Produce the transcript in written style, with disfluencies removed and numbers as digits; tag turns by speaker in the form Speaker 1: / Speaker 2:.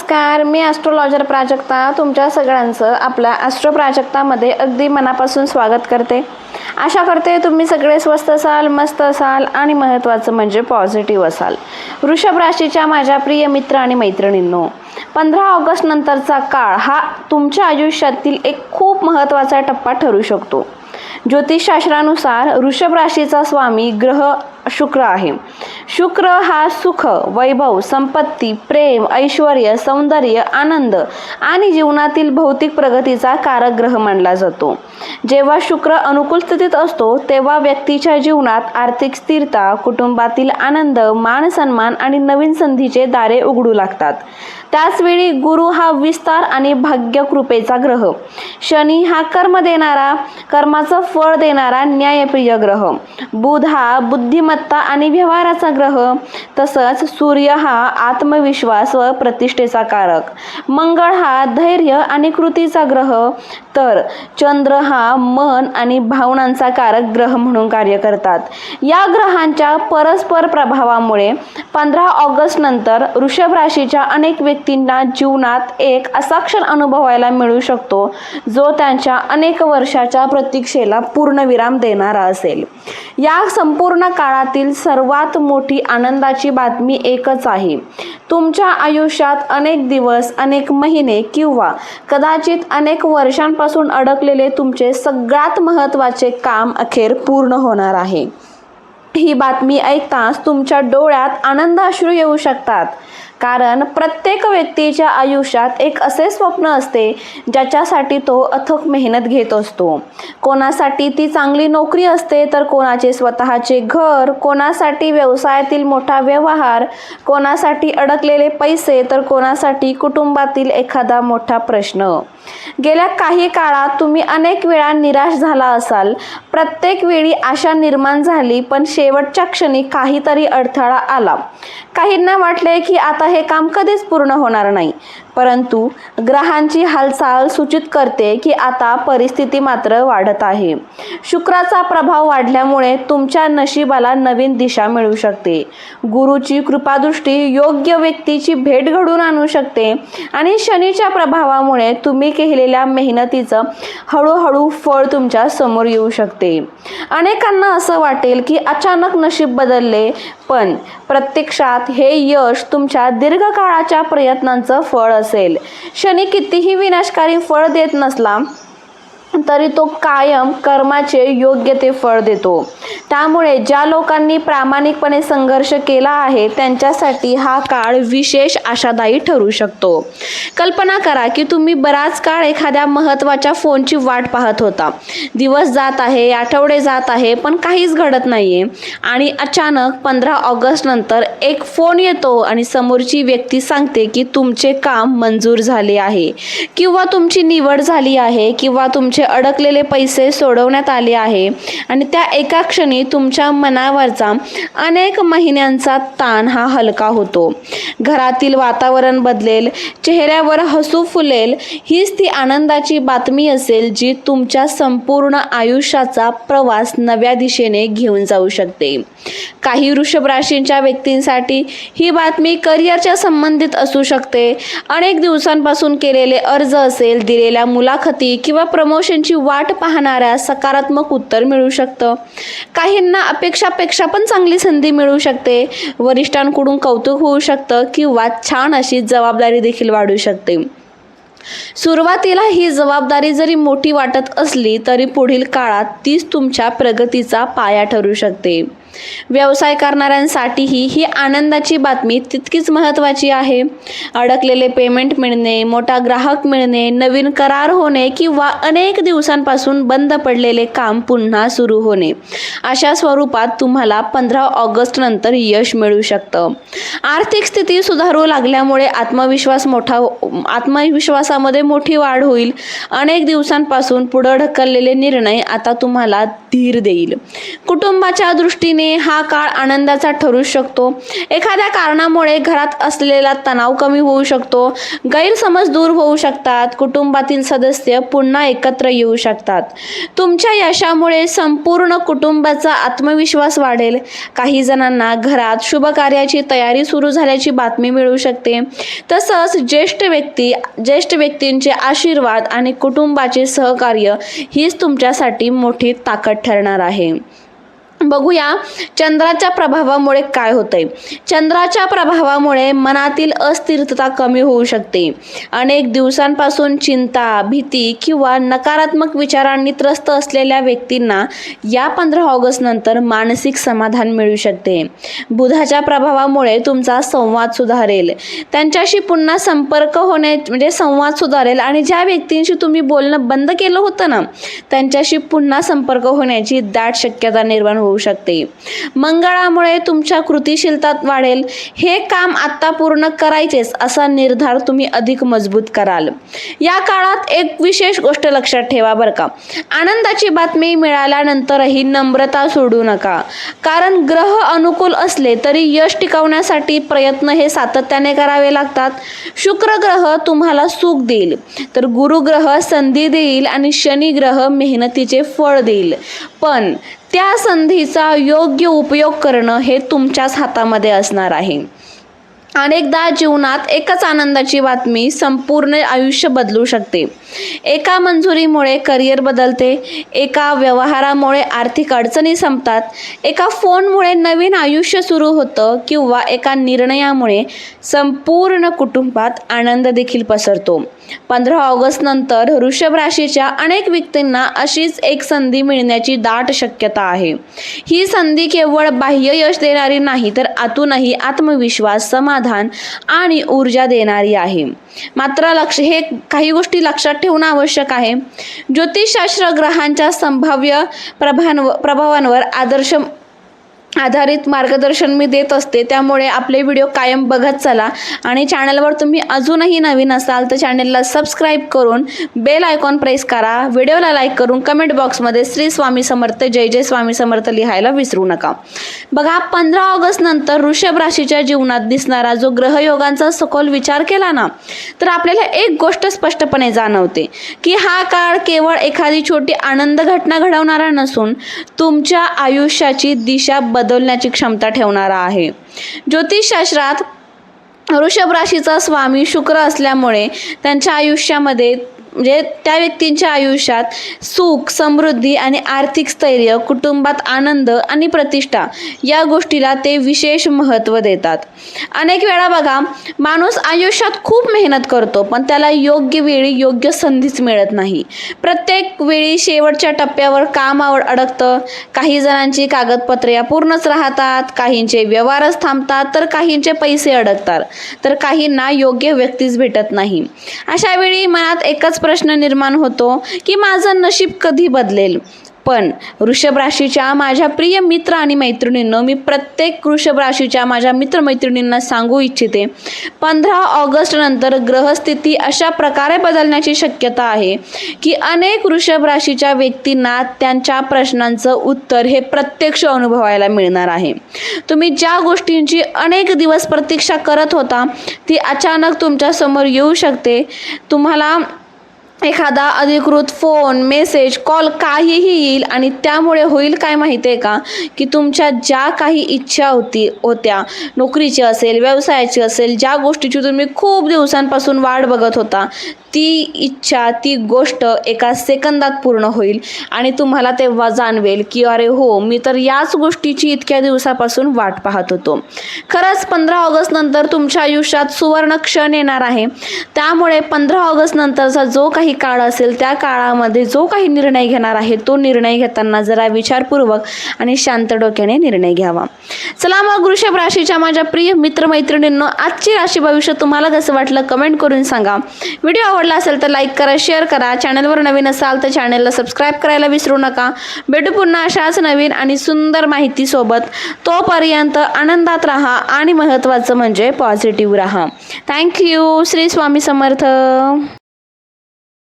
Speaker 1: नमस्कार, मी ॲस्ट्रोलॉजर प्राजक्ता तुमच्या सगळ्यांचं आपल्या ॲस्ट्रो प्राजक्तामध्ये अगदी मनापासून स्वागत करते. आशा करते तुम्ही सगळे स्वस्त असाल, मस्त असाल आणि महत्त्वाचं म्हणजे पॉझिटिव्ह असाल. वृषभ राशीच्या माझ्या प्रिय मित्र आणि मैत्रिणींनो, 15 ऑगस्ट नंतरचा काळ हा तुमच्या आयुष्यातील एक खूप महत्त्वाचा टप्पा ठरू शकतो. ज्योतिषशास्त्रानुसार वृषभ राशीचा स्वामी ग्रह शुक्र आहे. शुक्र हा सुख, वैभव, संपत्ती, प्रेम, ऐश्वर्य, सौंदर्य, आनंद आणि जीवनातील भौतिक प्रगतीचा कारक ग्रह मानला जातो. जेव्हा शुक्र अनुकूल स्थितीत असतो तेव्हा व्यक्तीच्या जीवनात आर्थिक स्थिरता, कुटुंबातील आनंद, मान सन्मान आणि नवीन संधीचे दारे उघडू लागतात. त्याचवेळी गुरु हा विस्तार आणि भाग्य कृपेचा ग्रह. शनी हा कर्म देणारा, कर्माचं फळ देणारा न्यायप्रिय ग्रह. बुध हा बुद्धिमत्ता आणि व्यवहाराचा ग्रह. तसंच सूर्य हा आत्मविश्वास व प्रतिष्ठेचा कारक. मंगळ हा धैर्य आणि कृतीचा ग्रह. तर चंद्र हा मन आणि भावनांचा कारक ग्रह म्हणून कार्य करतात. या ग्रहांच्या परस्पर प्रभावामुळे 15 ऑगस्ट नंतर वृषभ राशीच्या अनेक व्यक्तींना जीवनात एक असा क्षण अनुभवायला मिळू शकतो जो त्यांच्या अनेक वर्षाच्या प्रतीक्षेला पूर्णविराम देणारा असेल. या संपूर्ण काळातील सर्वात मोठी आनंदाची बातमी एकच आहे. तुमच्या आयुष्यात अनेक दिवस, अनेक महिने किंवा कदाचित अनेक वर्षांपासून अडकलेले तुमचे सगळ्यात महत्त्वाचे काम अखेर पूर्ण होणार आहे. ही बातमी ऐकताच तुमच्या डोळ्यात आनंद अश्रू येऊ शकतात. कारण प्रत्येक व्यक्तीच्या आयुष्यात एक असे स्वप्न असते ज्याच्यासाठी तो अथक मेहनत घेत असतो. कोणासाठी ती चांगली नोकरी असते, तर कोणाचे स्वतःचे घर, कोणासाठी व्यवसायातील मोठा व्यवहार, कोणासाठी अडकलेले पैसे, तर कोणासाठी कुटुंबातील एखादा मोठा प्रश्न. गेल्या काही काळात तुम्ही अनेक वेळा निराश झाला असाल. प्रत्येक वेळी आशा निर्माण झाली, पण शेवटच्या क्षणी काहीतरी अडथळा आला. काहींना वाटले की आता हे काम कधीच पूर्ण होणार नाही. परंतु ग्रहांची हालचाल सूचित करते की आता परिस्थिती मात्र वाढत आहे. शुक्राचा प्रभाव वाढल्यामुळे तुमच्या नशिबाला नवीन दिशा मिळू शकते. गुरुची कृपादृष्टी योग्य व्यक्तीची भेट घडवून आणू शकते आणि शनीच्या प्रभावामुळे तुम्ही केलेल्या मेहनतीचं हळूहळू फळ तुमच्या समोर येऊ शकते. अनेकांना असं वाटेल की अचानक नशीब बदलले, पण प्रत्यक्षात हे यश तुमच्या दीर्घकाळाच्या प्रयत्नांचं फळ असेल. शनी कितीही विनाशकारी फळ देत नसला तरी तो कायम कर्माचे योग्य ते फळ देतो. त्यामुळे ज्या लोकांनी प्रामाणिकपणे संघर्ष केला आहे त्यांच्यासाठी हा काळ विशेष आशादायी ठरू शकतो. कल्पना करा की तुम्ही बराच काळ एखाद्या महत्त्वाच्या फोनची वाट पाहत होता. दिवस जात आहे, आठवडे जात आहे, पण काहीच घडत नाहीये. आणि अचानक 15 ऑगस्ट नंतर एक फोन येतो आणि समोरची व्यक्ती सांगते की तुमचे काम मंजूर झाले आहे, किंवा तुमची निवड झाली आहे, किंवा तुमचे अडकलेले पैसे सोडवण्यात आले आहे. आणि त्या एका क्षणी तुमच्या मनावरचा अनेक महिन्यांचा ताण हा हलका होतो. घरातील वातावरण बदलेल, चेहऱ्यावर हसू फुलेल. हीच ती आनंदाची बातमी असेल जी तुमच्या संपूर्ण आयुष्याचा प्रवास नव्या दिशेने घेऊन जाऊ शकते. काही वृषभ राशींच्या व्यक्तींसाठी ही बातमी करिअरच्या संबंधित असू शकते. अनेक दिवसांपासून केलेले अर्ज असेल, दिलेल्या मुलाखती किंवा प्रमोशनची वाट पाहणाऱ्या सकारात्मक उत्तर मिळू शकतं. काहींना अपेक्षापेक्षा पण चांगली संधी मिळू शकते. वरिष्ठांकडून कौतुक होऊ शकतं किंवा छान अशी जबाबदारी देखील वाढू शकते. सुरुवातीला ही जबाबदारी जरी मोठी वाटत असली तरी पुढील काळात तीच तुमच्या प्रगतीचा पाया ठरू शकते. व्यवसाय करणाऱ्यांसाठीही ही आनंदाची बातमी तितकीच महत्त्वाची आहे. अडकलेले पेमेंट मिळणे, मोठा ग्राहक मिळणे, नवीन करार होणे किंवा अनेक दिवसांपासून बंद पडलेले काम पुन्हा सुरू होणे, अशा स्वरूपात तुम्हाला 15 ऑगस्ट नंतर यश मिळू शकतं. आर्थिक स्थिती सुधारू लागल्यामुळे आत्मविश्वासामध्ये मोठी वाढ होईल. अनेक दिवसांपासून पुढे ढकललेले निर्णय आता तुम्हाला धीर देईल. कुटुंबाच्या दृष्टीने दृष्टीने हा काळ आनंदाचा ठरू शकतो. एखाद्या कारणामुळे घरात असलेला तणाव कमी होऊ शकतो, गैरसमज दूर होऊ शकतात, कुटुंबातील सदस्य पुन्हा एकत्र येऊ शकतात. तुमच्या यशामुळे संपूर्ण कुटुंबाचा आत्मविश्वास वाढेल. काही जणांना घरात शुभ कार्याची तयारी सुरू झाल्याची बातमी मिळू शकते. तसंच ज्येष्ठ व्यक्तींचे आशीर्वाद आणि कुटुंबाचे सहकार्य हीच तुमच्यासाठी मोठी ताकद ठरणार आहे. बघूया चंद्राच्या प्रभावामुळे काय होतंय. चंद्राच्या प्रभावामुळे मनातील अस्थिरता कमी होऊ शकते. अनेक दिवसांपासून चिंता, भीती किंवा नकारात्मक विचारांनी त्रस्त असलेल्या व्यक्तींना या 15 ऑगस्ट नंतर मानसिक समाधान मिळू शकते. बुधाच्या प्रभावामुळे तुमचा संवाद सुधारेल. त्यांच्याशी पुन्हा संपर्क संवाद सुधारेल आणि ज्या व्यक्तींशी तुम्ही बोलणं बंद केलं होतं ना, त्यांच्याशी पुन्हा संपर्क होण्याची दाट शक्यता निर्माण होऊ शकते. मंगळामुळे तुमच्या कृतिशीलता वाढेल. हे काम आता पूर्ण करायचेच असा निर्धार तुम्ही अधिक मजबूत कराल. या काळात एक विशेष गोष्ट लक्षात ठेवा बरं का. आनंदाची बातमी मिळाल्यानंतरही नम्रता सोडू नका. कारण ग्रह अनुकूल असले तरी यश टिकवण्यासाठी प्रयत्न हे सातत्याने करावे लागतात. शुक्र ग्रह तुम्हाला सुख देईल, तर गुरु ग्रह संधी देईल आणि शनी ग्रह मेहनतीचे फळ देईल. पण त्या संधीचा योग्य उपयोग करणं हे तुमच्याच हातामध्ये असणार आहे. अनेकदा जीवनात एकच आनंदाची बातमी संपूर्ण आयुष्य बदलू शकते. एका मंजुरीमुळे करिअर बदलते, एका व्यवहारामुळे आर्थिक अडचणी संपतात, एका फोनमुळे नवीन आयुष्य सुरू होतं किंवा एका निर्णयामुळे संपूर्ण कुटुंबात आनंद देखील पसरतो. 15 ऑगस्ट नंतर वृषभ राशीच्या अनेक व्यक्तींना अशीच एक संधी मिळण्याची दाट शक्यता आहे. ही संधी केवळ बाह्य यश देणारी नाही, तर आतूनही आत्मविश्वास, समाधान आणि ऊर्जा देणारी आहे. मात्र हे काही गोष्टी लक्षात ठेवणं आवश्यक आहे. ज्योतिषशास्त्र ग्रहांच्या संभाव्य प्रभावांवर आधारित मार्गदर्शन मी देत असते. त्यामुळे आपले व्हिडिओ कायम बघत चला आणि चॅनलवर तुम्ही अजूनही नवीन असाल तर चॅनलला सबस्क्राईब करून बेल आयकॉन प्रेस करा. व्हिडिओला लाईक करून कमेंट बॉक्समध्ये श्री स्वामी समर्थ, जय जय स्वामी समर्थ लिहायला विसरू नका. बघा, 15 ऑगस्ट नंतर वृषभ राशीच्या जीवनात दिसणारा जो ग्रहयोगांचा सखोल विचार केला ना, तर आपल्याला एक गोष्ट स्पष्टपणे जाणवते की हा काळ केवळ एखादी छोटी आनंद घटना घडवणारा नसून तुमच्या आयुष्याची दिशा बदलण्याची क्षमता ठेवणारा आहे. ज्योतिषशास्त्रात वृषभ राशीचा स्वामी शुक्र असल्यामुळे त्यांच्या आयुष्यामध्ये त्या व्यक्तींच्या आयुष्यात सुख, समृद्धी आणि आर्थिक स्थैर्य, कुटुंबात आनंद आणि प्रतिष्ठा या गोष्टीला ते विशेष महत्त्व देतात. अनेक वेळा बघा, माणूस आयुष्यात खूप मेहनत करतो पण त्याला योग्य वेळी योग्य संधीच मिळत नाही. प्रत्येक वेळी शेवटच्या टप्प्यावर काम अडकतं. काही जणांची कागदपत्रे अपूर्णच राहतात, काहींचे व्यवहारच थांबतात, तर काहींचे पैसे अडकतात, तर काहींना योग्य व्यक्तीच भेटत नाही. अशा वेळी मनात एकच प्रश्न निर्माण होतो की माझं नशीब कधी बदलेल. पण वृषभ राशीच्या माझ्या प्रिय मित्र आणि मैत्रिणींनो, मी प्रत्येक वृषभ राशीच्या माझ्या मित्रमैत्रिणींना सांगू इच्छिते, 15 ऑगस्ट नंतर ग्रहस्थिती अशा प्रकारे बदलण्याची शक्यता आहे की अनेक वृषभ राशीच्या व्यक्तींना त्यांच्या प्रश्नांचं उत्तर हे प्रत्यक्ष अनुभवायला मिळणार आहे. तुम्ही ज्या गोष्टींची अनेक दिवस प्रतीक्षा करत होता ती अचानक तुमच्या समोर येऊ शकते. तुम्हाला एखादा अधिकृत फोन, मेसेज, कॉल काहीही येईल आणि त्यामुळे होईल काय माहिती आहे का, की तुमच्या ज्या काही इच्छा होत्या, नोकरीची असेल, व्यवसायाची असेल, ज्या गोष्टीची तुम्ही खूप दिवसांपासून वाट बघत होता, ती इच्छा, ती गोष्ट एका सेकंदात पूर्ण होईल आणि तुम्हाला तेव्हा जाणवेल की अरे हो, मी तर याच गोष्टीची इतक्या दिवसापासून वाट पाहत होतो. खरंच 15 ऑगस्ट नंतर तुमच्या आयुष्यात सुवर्ण क्षण येणार आहे. त्यामुळे 15 ऑगस्ट नंतरचा जो काही काळ असेल त्या काळामध्ये जो काही निर्णय घेणार आहे तो निर्णय घेताना जरा विचारपूर्वक आणि शांत डोक्याने निर्णय घ्यावा. चला मग वृषभ राशीच्या माझ्या प्रिय मित्रमैत्रिणींनो, आजची राशी भविष्य तुम्हाला कसं वाटलं कमेंट करून सांगा. व्हिडिओ आवडला असेल तर लाईक करा, शेअर करा. चॅनलवर नवीन असाल तर चॅनलला सबस्क्राईब करायला विसरू नका. भेटू पुन्हा अशाच नवीन आणि सुंदर माहिती सोबत. तोपर्यंत आनंदात राहा आणि महत्त्वाचं म्हणजे पॉझिटिव्ह राहा. थँक्यू. श्री स्वामी समर्थ.